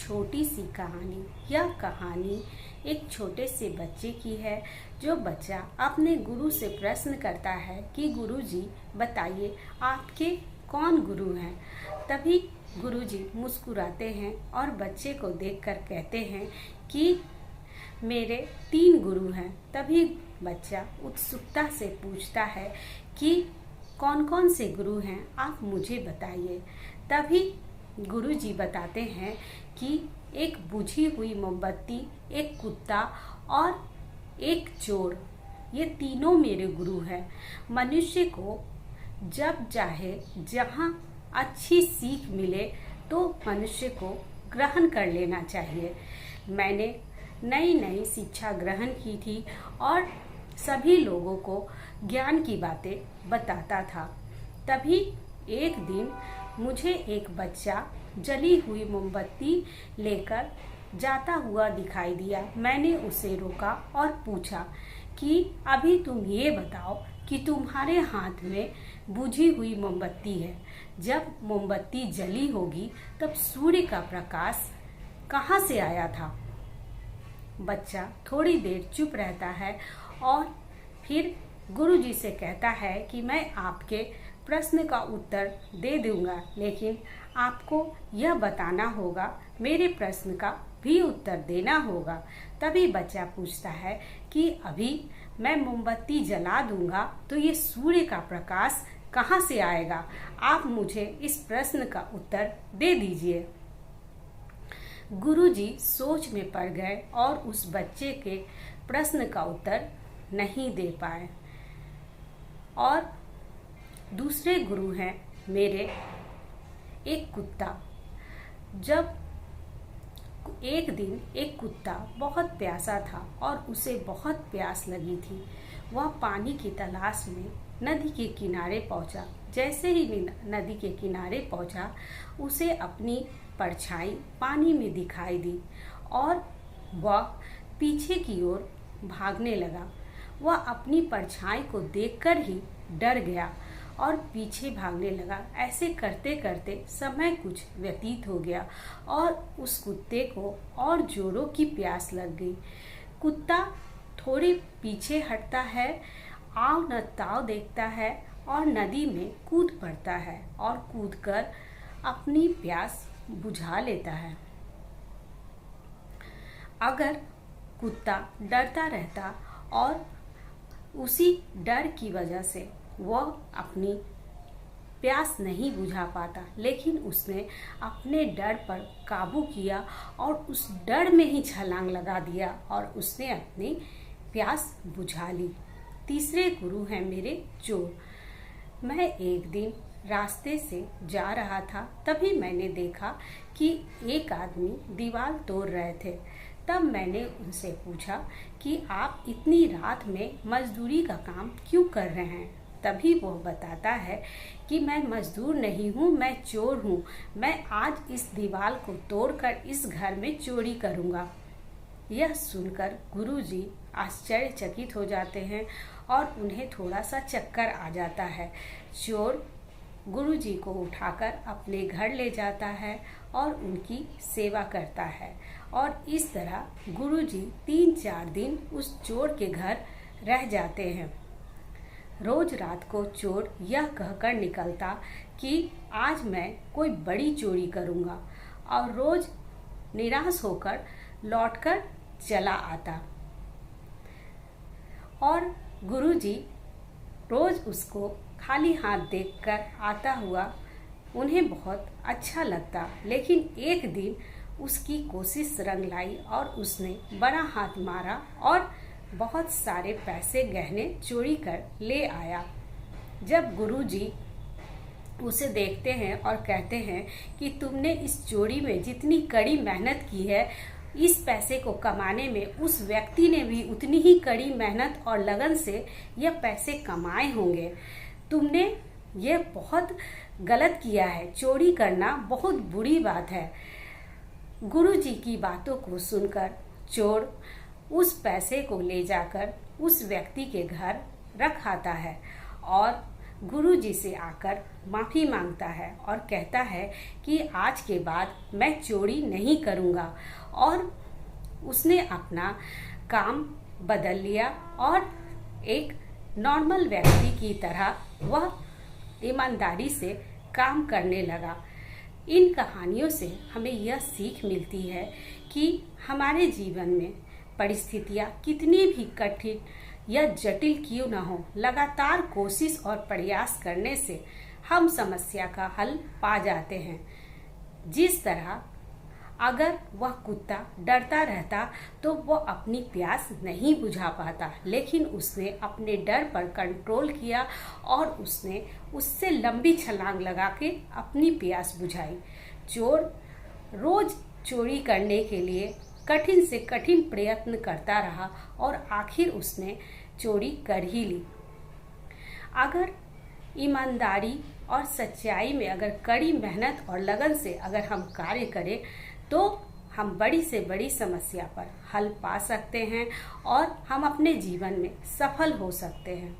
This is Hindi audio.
छोटी सी कहानी। यह कहानी एक छोटे से बच्चे की है। जो बच्चा अपने गुरु से प्रश्न करता है कि गुरुजी बताइए आपके कौन गुरु हैं। तभी गुरुजी मुस्कुराते हैं और बच्चे को देखकर कहते हैं कि मेरे 3 गुरु हैं। तभी बच्चा उत्सुकता से पूछता है कि कौन कौन से गुरु हैं, आप मुझे बताइए। तभी गुरुजी बताते हैं कि एक बुझी हुई मोमबत्ती, एक कुत्ता और एक चोर, ये तीनों मेरे गुरु हैं। मनुष्य को जब चाहे जहाँ अच्छी सीख मिले तो मनुष्य को ग्रहण कर लेना चाहिए। मैंने नई नई शिक्षा ग्रहण की थी और सभी लोगों को ज्ञान की बातें बताता था। तभी एक दिन मुझे एक बच्चा जली हुई मोमबत्ती लेकर जाता हुआ दिखाई दिया। मैंने उसे रोका और पूछा कि अभी तुम ये बताओ कि तुम्हारे हाथ में बुझी हुई मोमबत्ती है, जब मोमबत्ती जली होगी तब सूर्य का प्रकाश कहाँ से आया था। बच्चा थोड़ी देर चुप रहता है और फिर गुरुजी से कहता है कि मैं आपके प्रश्न का उत्तर दे दूंगा, लेकिन आपको यह बताना होगा, मेरे प्रश्न का भी उत्तर देना होगा। तभी बच्चा पूछता है कि अभी मैं मोमबत्ती जला दूंगा तो ये सूर्य का प्रकाश कहाँ से आएगा, आप मुझे इस प्रश्न का उत्तर दे दीजिए। गुरुजी सोच में पड़ गए और उस बच्चे के प्रश्न का उत्तर नहीं दे पाए। और दूसरे गुरु हैं मेरे एक कुत्ता। जब एक दिन एक कुत्ता बहुत प्यासा था और उसे बहुत प्यास लगी थी। वह पानी की तलाश में नदी के किनारे पहुंचा। जैसे ही नदी के किनारे पहुंचा, उसे अपनी परछाई पानी में दिखाई दी और वह पीछे की ओर भागने लगा। वह अपनी परछाई को देखकर ही डर गया और पीछे भागने लगा। ऐसे करते करते समय कुछ व्यतीत हो गया और उस कुत्ते को और जोरों की प्यास लग गई। कुत्ता थोड़े पीछे हटता है, आव न ताव देखता है और नदी में कूद पड़ता है और कूदकर अपनी प्यास बुझा लेता है। अगर कुत्ता डरता रहता और उसी डर की वजह से वह अपनी प्यास नहीं बुझा पाता, लेकिन उसने अपने डर पर काबू किया और उस डर में ही छलांग लगा दिया और उसने अपनी प्यास बुझा ली। तीसरे गुरु हैं मेरे चोर। मैं एक दिन रास्ते से जा रहा था, तभी मैंने देखा कि एक आदमी दीवार तोड़ रहे थे। तब मैंने उनसे पूछा कि आप इतनी रात में मजदूरी का काम क्यों कर रहे हैं। तभी वो बताता है कि मैं मजदूर नहीं हूँ, मैं चोर हूँ। मैं आज इस दीवार को तोड़कर इस घर में चोरी करूँगा। यह सुनकर गुरुजी आश्चर्यचकित हो जाते हैं और उन्हें थोड़ा सा चक्कर आ जाता है। चोर गुरुजी को उठाकर अपने घर ले जाता है और उनकी सेवा करता है और इस तरह गुरुजी 3-4 दिन उस चोर के घर रह जाते हैं। रोज रात को चोर यह कहकर निकलता कि आज मैं कोई बड़ी चोरी करूँगा और रोज निराश होकर लौटकर चला आता और गुरुजी रोज उसको खाली हाथ देखकर आता हुआ उन्हें बहुत अच्छा लगता। लेकिन एक दिन उसकी कोशिश रंग लाई और उसने बड़ा हाथ मारा और बहुत सारे पैसे गहने चोरी कर ले आया। जब गुरुजी उसे देखते हैं और कहते हैं कि तुमने इस चोरी में जितनी कड़ी मेहनत की है, इस पैसे को कमाने में उस व्यक्ति ने भी उतनी ही कड़ी मेहनत और लगन से यह पैसे कमाए होंगे। तुमने ये बहुत गलत किया है, चोरी करना बहुत बुरी बात है। गुरुजी की बातों को सुनकर चोर उस पैसे को ले जाकर उस व्यक्ति के घर रख आता है और गुरुजी से आकर माफ़ी मांगता है और कहता है कि आज के बाद मैं चोरी नहीं करूँगा। और उसने अपना काम बदल लिया और एक नॉर्मल व्यक्ति की तरह वह ईमानदारी से काम करने लगा। इन कहानियों से हमें यह सीख मिलती है कि हमारे जीवन में परिस्थितियाँ कितनी भी कठिन या जटिल क्यों न हो, लगातार कोशिश और प्रयास करने से हम समस्या का हल पा जाते हैं। जिस तरह अगर वह कुत्ता डरता रहता तो वह अपनी प्यास नहीं बुझा पाता, लेकिन उसने अपने डर पर कंट्रोल किया और उसने उससे लंबी छलांग लगा के अपनी प्यास बुझाई। चोर रोज चोरी करने के लिए कठिन से कठिन प्रयत्न करता रहा और आखिर उसने चोरी कर ही ली। अगर ईमानदारी और सच्चाई में अगर कड़ी मेहनत और लगन से अगर हम कार्य करें तो हम बड़ी से बड़ी समस्या पर हल पा सकते हैं और हम अपने जीवन में सफल हो सकते हैं।